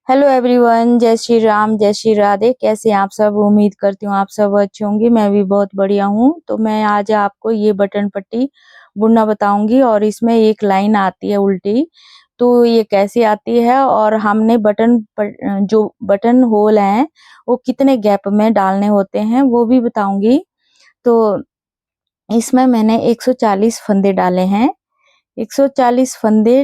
Hello everyone, जय श्री राम, जय श्री राधे। कैसे हैं आप सब? उम्मीद करती हूँ आप सब अच्छे होंगे। मैं भी बहुत बढ़िया हूँ। तो मैं आज आपको ये बटन पट्टी बुनना बताऊंगी और इसमें एक लाइन आती है उल्टी, तो ये कैसे आती है और हमने जो बटन होल हैं वो कितने गैप में डालने होते हैं वो भी बताऊंगी। तो इसमें मैंने 140 फंदे डाले हैं। 140 फंदे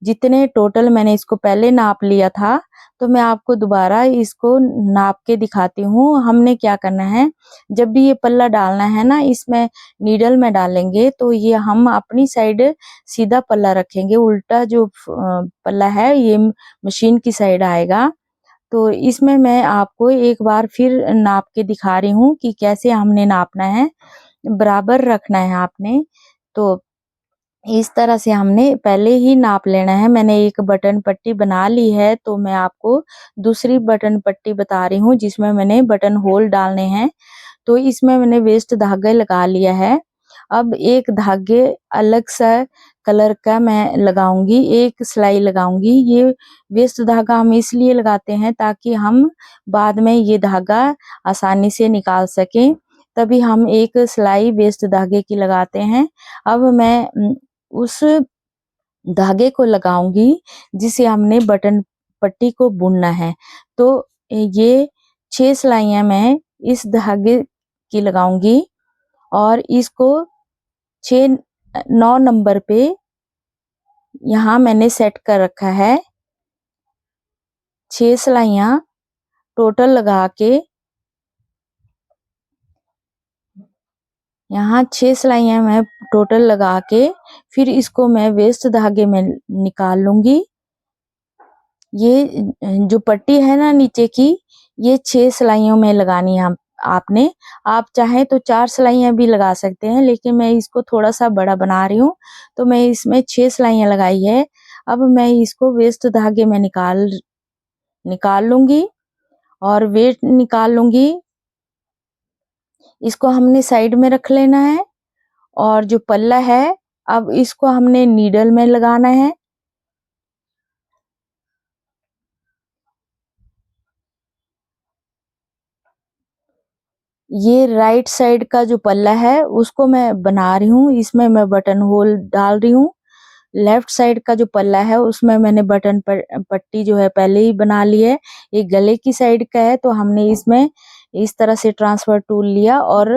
जितने टोटल मैंने इसको पहले नाप लिया था, तो मैं आपको दोबारा इसको नाप के दिखाती हूँ। हमने क्या करना है, जब भी ये पल्ला डालना है ना, इसमें नीडल में डालेंगे तो ये हम अपनी साइड सीधा पल्ला रखेंगे, उल्टा जो पल्ला है ये मशीन की साइड आएगा। तो इसमें मैं आपको एक बार फिर नाप के दिखा रही हूँ कि कैसे हमने नापना है, बराबर रखना है आपने। तो इस तरह से हमने पहले ही नाप लेना है। मैंने एक बटन पट्टी बना ली है, तो मैं आपको दूसरी बटन पट्टी बता रही हूँ जिसमें मैंने बटन होल डालने हैं। तो इसमें मैंने वेस्ट धागा लगा लिया है। अब एक धागे अलग सा कलर का मैं लगाऊंगी, एक सिलाई लगाऊंगी। ये वेस्ट धागा हम इसलिए लगाते हैं ताकि हम बाद में ये धागा आसानी से निकाल सकें, तभी हम एक सिलाई वेस्ट धागे की लगाते हैं। अब मैं उस धागे को लगाऊंगी जिसे हमने बटन पट्टी को बुनना है। तो ये 6 सिलाइयां मैं इस धागे की लगाऊंगी और इसको 9 नंबर पे यहाँ मैंने सेट कर रखा है। 6 सिलाइयां टोटल लगा के यहाँ 6 सिलाइयां मैं टोटल लगा के फिर इसको मैं वेस्ट धागे में निकाल लूंगी। ये जो पट्टी है ना नीचे की, ये 6 सिलाइयों में लगानी है आपने। आप चाहें तो 4 सिलाइयां भी लगा सकते हैं, लेकिन मैं इसको थोड़ा सा बड़ा बना रही हूँ तो मैं इसमें 6 सिलाइयां लगाई है। अब मैं इसको वेस्ट धागे में निकाल लूंगी और वेस्ट निकाल लूंगी। इसको हमने साइड में रख लेना है और जो पल्ला है अब इसको हमने नीडल में लगाना है। ये राइट साइड का जो पल्ला है उसको मैं बना रही हूँ, इसमें मैं बटन होल डाल रही हूँ। लेफ्ट साइड का जो पल्ला है उसमें मैंने बटन पट्टी जो है पहले ही बना ली है। ये गले की साइड का है, तो हमने इसमें इस तरह से ट्रांसफर टूल लिया और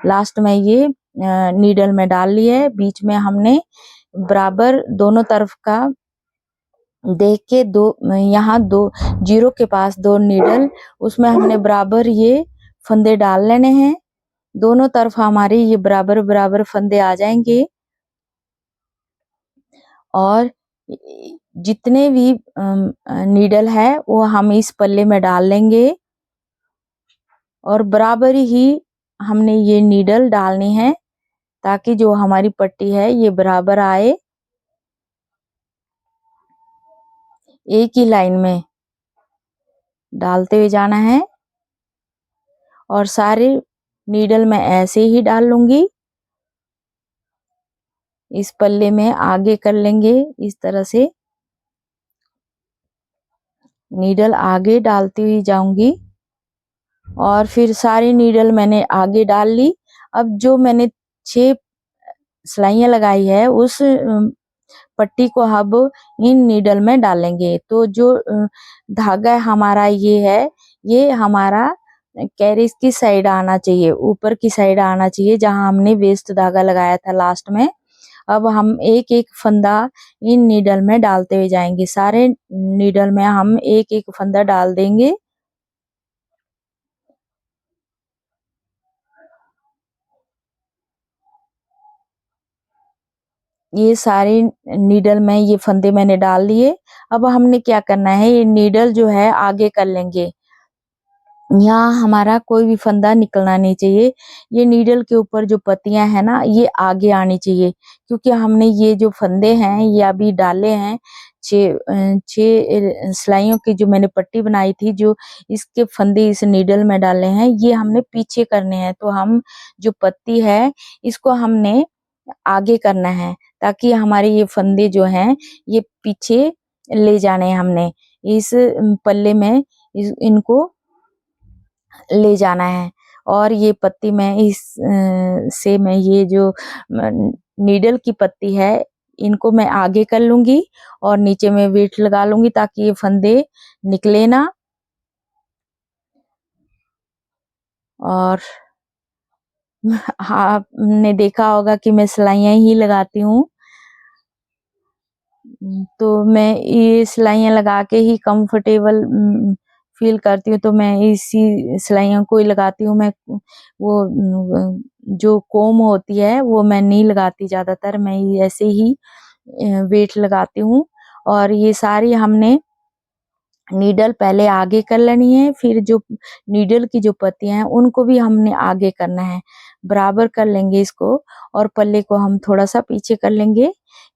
लास्ट में ये नीडल में डाल लिया है। बीच में हमने बराबर दोनों तरफ का देख के यहाँ दो जीरो के पास 2 नीडल, उसमें हमने बराबर ये फंदे डाल लेने हैं। दोनों तरफ हमारे ये बराबर बराबर फंदे आ जाएंगे और जितने भी नीडल है वो हम इस पल्ले में डाल लेंगे और बराबर ही हमने ये नीडल डालनी है ताकि जो हमारी पट्टी है ये बराबर आए, एक ही लाइन में डालते हुए जाना है। और सारे नीडल मैं ऐसे ही डाल लूंगी, इस पल्ले में आगे कर लेंगे इस तरह से। नीडल आगे डालती हुई जाऊंगी और फिर सारी नीडल मैंने आगे डाल ली। अब जो मैंने 6 सिलाइयां लगाई है उस पट्टी को अब इन नीडल में डालेंगे। तो जो धागा हमारा ये है, ये हमारा कैरिज की साइड आना चाहिए, ऊपर की साइड आना चाहिए जहां हमने वेस्ट धागा लगाया था लास्ट में। अब हम एक एक फंदा इन नीडल में डालते हुए जाएंगे, सारे नीडल में हम एक एक फंदा डाल देंगे। ये सारे नीडल में ये फंदे मैंने डाल दिए। अब हमने क्या करना है, ये नीडल जो है आगे कर लेंगे। यहाँ हमारा कोई भी फंदा निकलना नहीं चाहिए। ये नीडल के ऊपर जो पत्तियां है ना ये आगे आनी चाहिए, क्योंकि हमने ये जो फंदे हैं ये अभी डाले हैं। 6 सिलाइयों की जो मैंने पट्टी बनाई थी, जो इसके फंदे इस नीडल में डाले हैं ये हमने पीछे करने हैं। तो हम जो पत्ती है इसको हमने आगे करना है ताकि हमारे ये फंदे जो हैं ये पीछे ले जाने हैं हमने। इस पल्ले में इनको ले जाना है। और ये पत्ती मैं से मैं ये जो नीडल की पत्ती है इनको मैं आगे कर लूंगी और नीचे में वेट लगा लूंगी ताकि ये फंदे निकले ना। और हाँ, आपने देखा होगा कि मैं सिलाइयाँ ही लगाती हूँ। तो मैं ये सिलाइयाँ लगा के ही कंफर्टेबल फील करती हूँ, तो मैं इसी सिलाइयों को ही लगाती हूँ। मैं वो जो कोम होती है वो मैं नहीं लगाती ज़्यादातर, मैं ऐसे ही वेट लगाती हूँ। और ये सारी हमने नीडल पहले आगे कर लेनी है, फिर जो नीडल की जो पत्तियां हैं उनको भी हमने आगे करना है, बराबर कर लेंगे इसको। और पल्ले को हम थोड़ा सा पीछे कर लेंगे,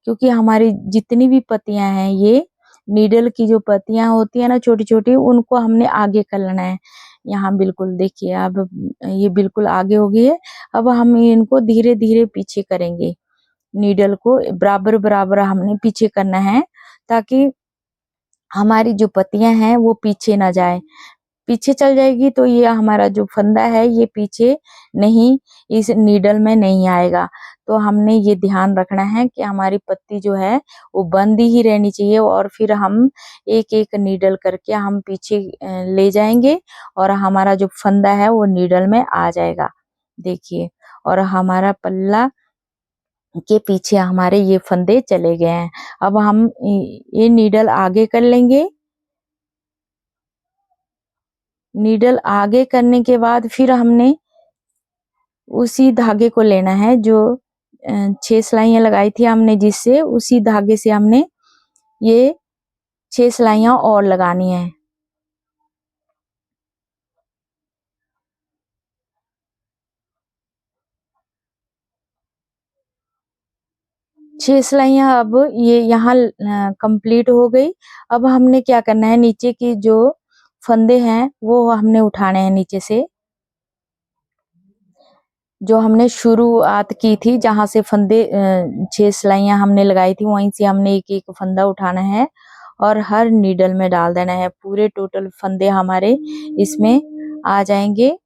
क्योंकि हमारी जितनी भी पत्तियां हैं ये नीडल की जो पत्तियां होती है ना छोटी छोटी, उनको हमने आगे कर लेना है। यहाँ बिल्कुल देखिए अब ये बिल्कुल आगे हो गई है। अब हम इनको धीरे धीरे पीछे करेंगे, नीडल को बराबर बराबर हमने पीछे करना है, ताकि हमारी जो पत्तियां हैं वो पीछे ना जाए। पीछे चल जाएगी तो ये हमारा जो फंदा है ये पीछे नहीं, इस नीडल में नहीं आएगा। तो हमने ये ध्यान रखना है कि हमारी पत्ती जो है वो बंद ही रहनी चाहिए, और फिर हम एक एक नीडल करके हम पीछे ले जाएंगे और हमारा जो फंदा है वो नीडल में आ जाएगा। देखिए, और हमारा पल्ला के पीछे हमारे ये फंदे चले गए हैं। अब हम ये नीडल आगे कर लेंगे। नीडल आगे करने के बाद फिर हमने उसी धागे को लेना है जो 6 सिलाइयाँ लगाई थी हमने, जिससे उसी धागे से हमने ये 6 सिलाइयाँ और लगानी है। छह सिलाइयाँ अब ये यहाँ कंप्लीट हो गई। अब हमने क्या करना है, नीचे की जो फंदे हैं वो हमने उठाने हैं नीचे से, जो हमने शुरुआत की थी जहां से फंदे 6 सिलाइयां हमने लगाई थी, वहीं से हमने एक एक फंदा उठाना है और हर नीडल में डाल देना है। पूरे टोटल फंदे हमारे इसमें आ जाएंगे।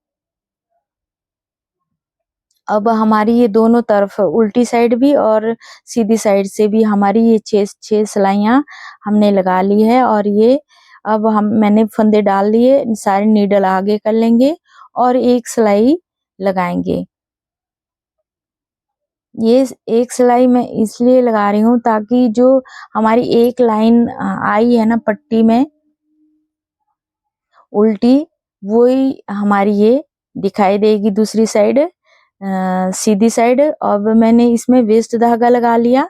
अब हमारी ये दोनों तरफ उल्टी साइड भी और सीधी साइड से भी हमारी ये 6 सिलाइयां हमने लगा ली है। और ये अब मैंने फंदे डाल लिए, सारे नीडल आगे कर लेंगे और एक सिलाई लगाएंगे। ये एक सिलाई मैं इसलिए लगा रही हूँ ताकि जो हमारी एक लाइन आई है ना पट्टी में उल्टी, वही हमारी ये दिखाई देगी दूसरी साइड, सीधी साइड। अब मैंने इसमें वेस्ट धागा लगा लिया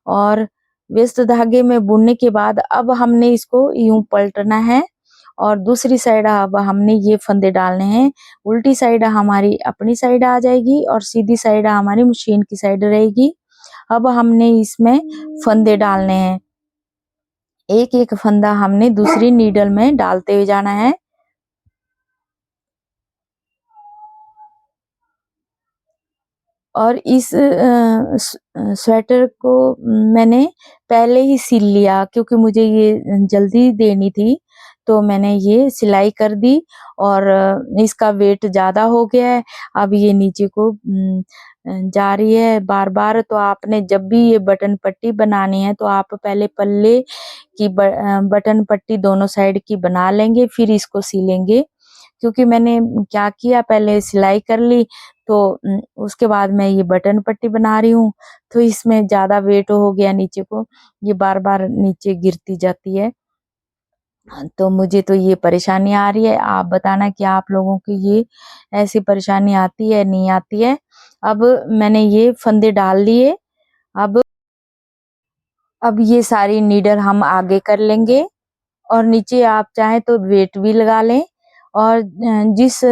और वेस्ट धागे में बुनने के बाद अब हमने इसको यूं पलटना है और दूसरी साइड अब हमने ये फंदे डालने हैं। उल्टी साइड हमारी अपनी साइड आ जाएगी और सीधी साइड हमारी मशीन की साइड रहेगी। अब हमने इसमें फंदे डालने हैं, एक एक फंदा हमने दूसरी नीडल में डालते हुए जाना है। और इस स्वेटर को मैंने पहले ही सिल लिया, क्योंकि मुझे ये जल्दी देनी थी, तो मैंने ये सिलाई कर दी। और इसका वेट ज्यादा हो गया है, अब ये नीचे को जा रही है बार बार। तो आपने जब भी ये बटन पट्टी बनानी है तो आप पहले पल्ले की बटन पट्टी दोनों साइड की बना लेंगे, फिर इसको सिलेंगे। क्योंकि मैंने क्या किया, पहले सिलाई कर ली तो उसके बाद मैं ये बटन पट्टी बना रही हूँ, तो इसमें ज्यादा वेट हो गया नीचे को, ये बार बार नीचे गिरती जाती है। तो मुझे तो ये परेशानी आ रही है। आप बताना कि आप लोगों की ये ऐसी परेशानी आती है नहीं आती है। अब मैंने ये फंदे डाल लिए। अब ये सारी नीडल हम आगे कर लेंगे और नीचे आप चाहें तो वेट भी लगा लें। और जिस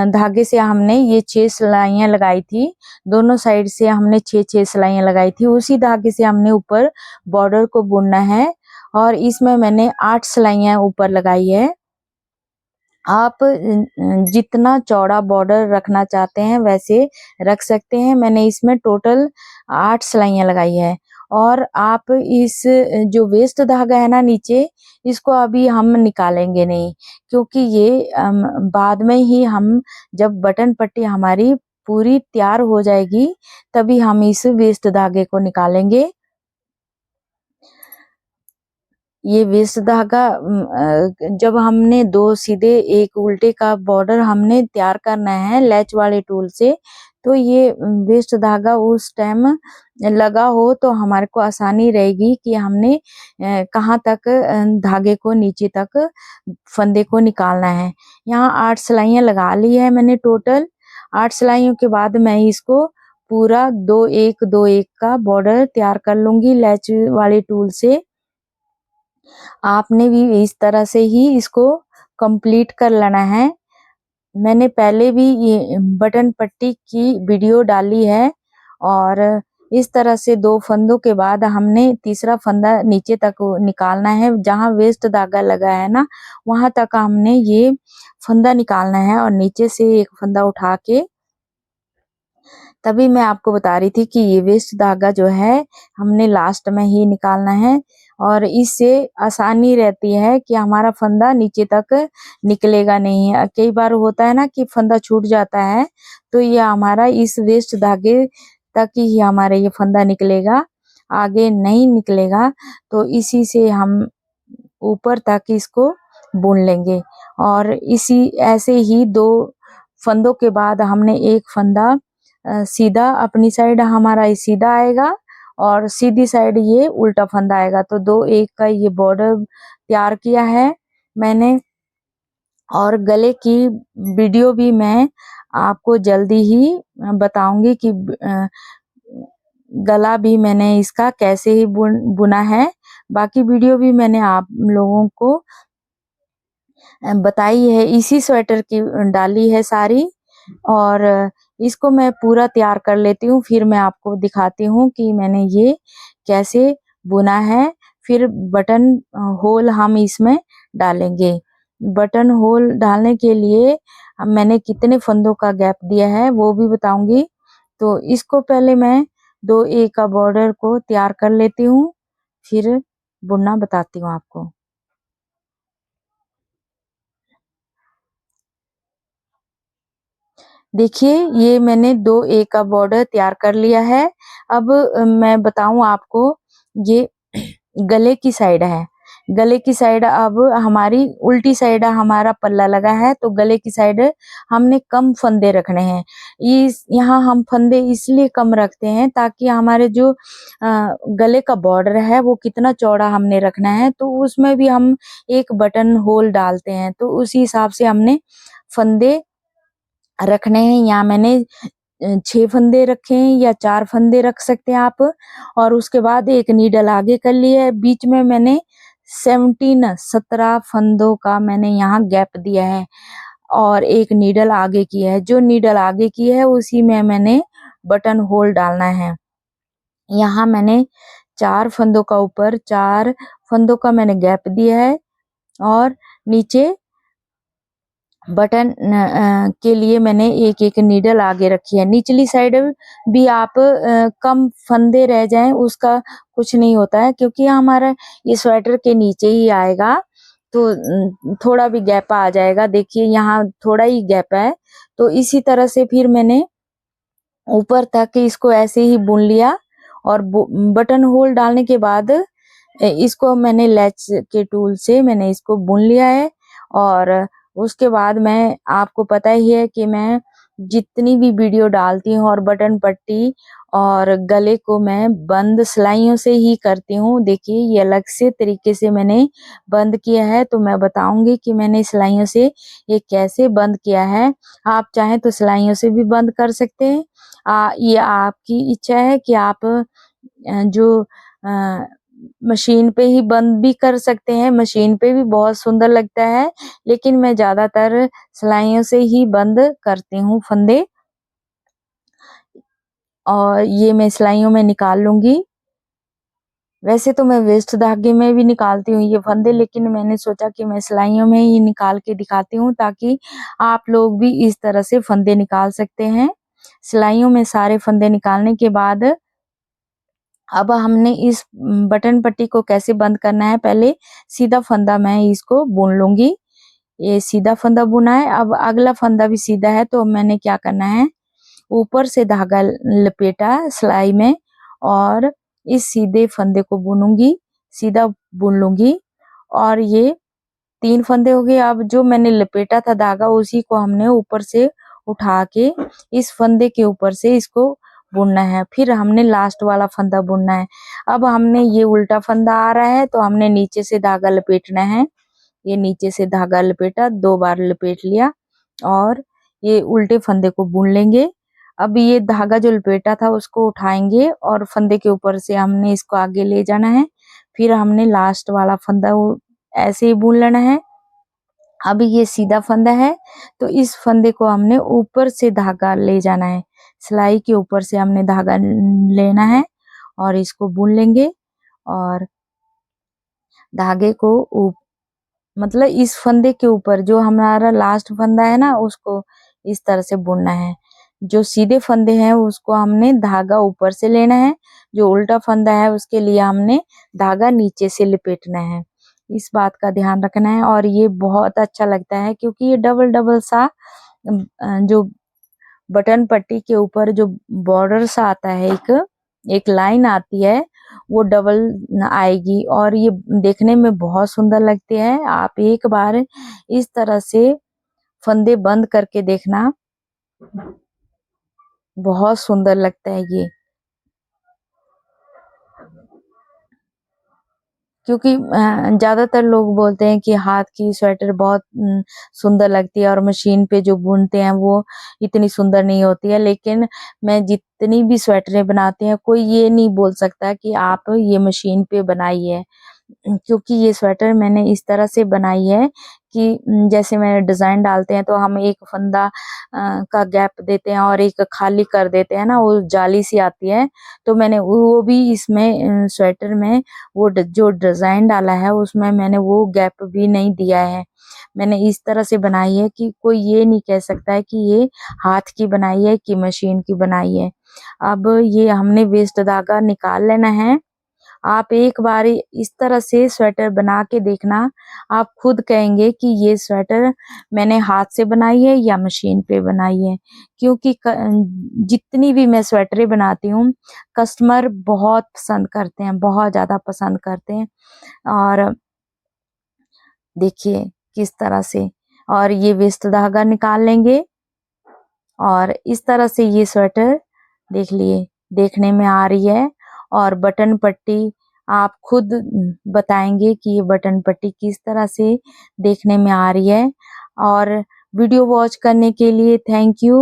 धागे से हमने ये 6 सिलाइयाँ लगाई थी, दोनों साइड से हमने 6 सिलाइयाँ लगाई थी, उसी धागे से हमने ऊपर बॉर्डर को बुनना है। और इसमें मैंने 8 सिलाइयाँ ऊपर लगाई है। आप जितना चौड़ा बॉर्डर रखना चाहते हैं वैसे रख सकते हैं। मैंने इसमें टोटल 8 सिलाइयाँ लगाई है और आप इस जो वेस्ट धागा है ना नीचे, इसको अभी हम निकालेंगे नहीं, क्योंकि ये बाद में ही हम जब बटन पट्टी हमारी पूरी तैयार हो जाएगी तभी हम इस वेस्ट धागे को निकालेंगे। ये वेस्ट धागा जब हमने 2 सीधे एक उल्टे का बॉर्डर हमने तैयार करना है लैच वाले टूल से, तो ये वेस्ट धागा उस टाइम लगा हो तो हमारे को आसानी रहेगी कि हमने कहाँ तक धागे को नीचे तक फंदे को निकालना है। यहाँ 8 सिलाइयाँ लगा ली है मैंने टोटल। 8 सिलाइयों के बाद मैं इसको पूरा 2-1 2-1 का बॉर्डर तैयार कर लूंगी लैच वाले टूल से। आपने भी इस तरह से ही इसको कंप्लीट कर लेना है। मैंने पहले भी ये बटन पट्टी की वीडियो डाली है और इस तरह से 2 फंदों के बाद हमने तीसरा फंदा नीचे तक निकालना है। जहाँ वेस्ट धागा लगा है ना, वहां तक हमने ये फंदा निकालना है और नीचे से एक फंदा उठा के, तभी मैं आपको बता रही थी कि ये वेस्ट धागा जो है हमने लास्ट में ही निकालना है और इससे आसानी रहती है कि हमारा फंदा नीचे तक निकलेगा नहीं है। कई बार होता है ना कि फंदा छूट जाता है, तो ये हमारा इस वेस्ट धागे तक ही हमारा ये फंदा निकलेगा, आगे नहीं निकलेगा। तो इसी से हम ऊपर तक इसको बुन लेंगे और इसी ऐसे ही 2 फंदों के बाद हमने एक फंदा सीधा अपनी साइड हमारा ये सीधा आएगा और सीधी साइड ये उल्टा फंदा आएगा। तो 2-1 का ये बॉर्डर तैयार किया है मैंने और गले की वीडियो भी मैं आपको जल्दी ही बताऊंगी कि गला भी मैंने इसका कैसे ही बुना है। बाकी वीडियो भी मैंने आप लोगों को बताई है, इसी स्वेटर की डाली है सारी और इसको मैं पूरा तैयार कर लेती हूँ, फिर मैं आपको दिखाती हूँ कि मैंने ये कैसे बुना है। फिर बटन होल हम इसमें डालेंगे। बटन होल डालने के लिए मैंने कितने फंदों का गैप दिया है वो भी बताऊंगी। तो इसको पहले मैं 2-1 का बॉर्डर को तैयार कर लेती हूँ, फिर बुनना बताती हूँ आपको। देखिए ये मैंने 2-1 का बॉर्डर तैयार कर लिया है। अब मैं बताऊं आपको, ये गले की साइड है। गले की साइड अब हमारी उल्टी साइड हमारा पल्ला लगा है, तो गले की साइड हमने कम फंदे रखने हैं। इस यहाँ हम फंदे इसलिए कम रखते हैं ताकि हमारे जो गले का बॉर्डर है वो कितना चौड़ा हमने रखना है, तो उसमें भी हम एक बटन होल डालते हैं, तो उसी हिसाब से हमने फंदे रखने हैं। यहाँ मैंने 6 फंदे रखे हैं या 4 फंदे रख सकते हैं आप और उसके बाद एक नीडल आगे कर लिया है। बीच में मैंने 17 फंदों का मैंने यहाँ गैप दिया है और एक नीडल आगे की है। जो नीडल आगे की है उसी में मैंने बटन होल डालना है। यहाँ मैंने 4 फंदों का ऊपर 4 फंदों का मैंने गैप दिया है और नीचे बटन के लिए मैंने एक नीडल आगे रखी है। निचली साइड भी आप कम फंदे रह जाएं उसका कुछ नहीं होता है, क्योंकि हमारा ये स्वेटर के नीचे ही आएगा, तो थोड़ा भी गैप आ जाएगा। देखिए यहाँ थोड़ा ही गैप है, तो इसी तरह से फिर मैंने ऊपर तक इसको ऐसे ही बुन लिया और बटन होल डालने के बाद इसको मैंने लैच के टूल से मैंने इसको बुन लिया है। और उसके बाद मैं आपको पता ही है कि मैं जितनी भी वीडियो डालती हूँ और बटन पट्टी और गले को मैं बंद सिलाइयों से ही करती हूँ। देखिए ये अलग से तरीके से मैंने बंद किया है, तो मैं बताऊंगी कि मैंने सिलाइयों से ये कैसे बंद किया है। आप चाहें तो सिलाइयों से भी बंद कर सकते हैं। ये आपकी इच्छा है कि आप जो मशीन पे ही बंद भी कर सकते हैं, मशीन पे भी बहुत सुंदर लगता है, लेकिन मैं ज्यादातर सिलाइयों से ही बंद करती हूँ फंदे और ये मैं सिलाइयों में निकाल लूंगी। वैसे तो मैं वेस्ट धागे में भी निकालती हूँ ये फंदे, लेकिन मैंने सोचा कि मैं सिलाइयों में ही निकाल के दिखाती हूँ ताकि आप लोग भी इस तरह से फंदे निकाल सकते हैं। सिलाइयों में सारे फंदे निकालने के बाद अब हमने इस बटन पट्टी को कैसे बंद करना है, पहले सीधा फंदा मैं इसको बुन लूंगी। ये सीधा फंदा बुना है। अब अगला फंदा भी सीधा है, तो मैंने क्या करना है, ऊपर से धागा लपेटा सिलाई में और इस सीधे फंदे को बुनूंगी, सीधा बुन लूंगी। और ये 3 फंदे हो गए। अब जो मैंने लपेटा था धागा, उसी को हमने ऊपर से उठा के इस फंदे के ऊपर से इसको बुनना है। फिर हमने लास्ट वाला फंदा बुनना है। अब हमने ये उल्टा फंदा आ रहा है, तो हमने नीचे से धागा लपेटना है। ये नीचे से धागा लपेटा, 2 बार लपेट लिया और ये उल्टे फंदे को बुन लेंगे। अब ये धागा जो लपेटा था उसको उठाएंगे और फंदे के ऊपर से हमने इसको आगे ले जाना है। फिर हमने लास्ट वाला फंदा ऐसे ही बुन लेना है। अब ये सीधा फंदा है, तो इस फंदे को हमने ऊपर से धागा ले जाना है। सिलाई के ऊपर से हमने धागा लेना है और इसको बुन लेंगे और धागे को मतलब इस फंदे के ऊपर जो हमारा लास्ट फंदा है ना, उसको इस तरह से बुनना है। जो सीधे फंदे हैं उसको हमने धागा ऊपर से लेना है, जो उल्टा फंदा है उसके लिए हमने धागा नीचे से लपेटना है। इस बात का ध्यान रखना है। और ये बहुत अच्छा लगता है क्योंकि ये डबल डबल सा जो बटन पट्टी के ऊपर जो बॉर्डर सा आता है, एक लाइन आती है, वो डबल आएगी और ये देखने में बहुत सुंदर लगते हैं। आप एक बार इस तरह से फंदे बंद करके देखना, बहुत सुंदर लगता है ये। क्योंकि ज्यादातर लोग बोलते हैं कि हाथ की स्वेटर बहुत सुंदर लगती है और मशीन पे जो बुनते हैं वो इतनी सुंदर नहीं होती है। लेकिन मैं जितनी भी स्वेटरें बनाती हैं, कोई ये नहीं बोल सकता कि आप ये मशीन पे बनाई है। क्योंकि ये स्वेटर मैंने इस तरह से बनाई है कि जैसे मैंने डिजाइन डालते हैं तो हम एक फंदा का गैप देते हैं और एक खाली कर देते हैं ना, वो जाली सी आती है। तो मैंने वो भी इसमें स्वेटर में वो जो डिजाइन डाला है उसमें मैंने वो गैप भी नहीं दिया है। मैंने इस तरह से बनाई है कि कोई ये नहीं कह सकता है कि ये हाथ की बनाई है कि मशीन की बनाई है। अब ये हमने वेस्ट धागा निकाल लेना है। आप एक बार इस तरह से स्वेटर बना के देखना, आप खुद कहेंगे कि ये स्वेटर मैंने हाथ से बनाई है या मशीन पे बनाई है। क्योंकि जितनी भी मैं स्वेटरें बनाती हूँ, कस्टमर बहुत पसंद करते हैं, बहुत ज्यादा पसंद करते हैं। और देखिए किस तरह से, और ये वेस्ट धागा निकाल लेंगे और इस तरह से ये स्वेटर देख लिए देखने में आ रही है। और बटन पट्टी आप खुद बताएंगे कि ये बटन पट्टी किस तरह से देखने में आ रही है। और वीडियो वॉच करने के लिए थैंक यू।